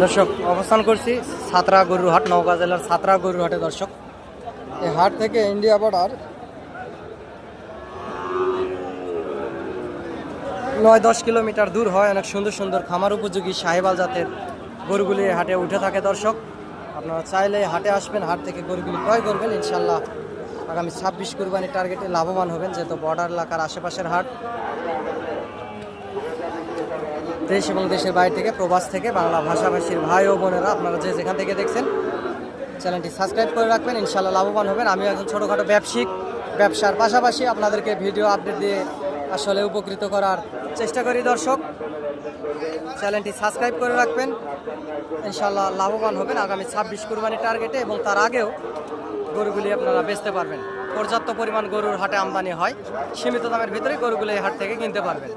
দর্শক অবস্থান করছি ছাত্রা গরুর হাট, নওগাঁ জেলার ছাত্রা গরুর হাটে। দর্শক এই হাট থেকে ইন্ডিয়া বর্ডার 9-10 কিলোমিটার দূর হয়। অনেক সুন্দর সুন্দর খামার উপযোগী সাহেবাল জাতের গরুগুলি হাটে উঠে থাকে। দর্শক আপনারা চাইলে হাটে আসবেন, হাট থেকে গরুগুলি ক্রয় করবেন। ইনশাল্লাহ আগামী 26 কুরবানির টার্গেটে লাভবান হবেন, যেহেতু বর্ডার এলাকার আশেপাশের হাট। দেশ এবং দেশের বাইরে থেকে, প্রবাস থেকে বাংলা ভাষাভাষীর ভাই ও বোনেরা আপনারা যে যেখান থেকে দেখছেন, চ্যানেলটি সাবস্ক্রাইব করে রাখবেন। ইনশাল্লাহ লাভবান হবেন। আমি একজন ছোটোখাটো ব্যবসার পাশাপাশি আপনাদেরকে ভিডিও আপডেট দিয়ে আসলে উপকৃত করার চেষ্টা করি। দর্শক চ্যানেলটি সাবস্ক্রাইব করে রাখবেন, ইনশাল্লাহ লাভবান হবেন আগামী 26 কুরবানির টার্গেটে, এবং তার আগেও গরুগুলি আপনারা বেচতে পারবেন। পর্যাপ্ত পরিমাণ গরুর হাটে আমদানি হয়, সীমিত দামের ভিতরে গরুগুলি এই হাট থেকে কিনতে পারবেন।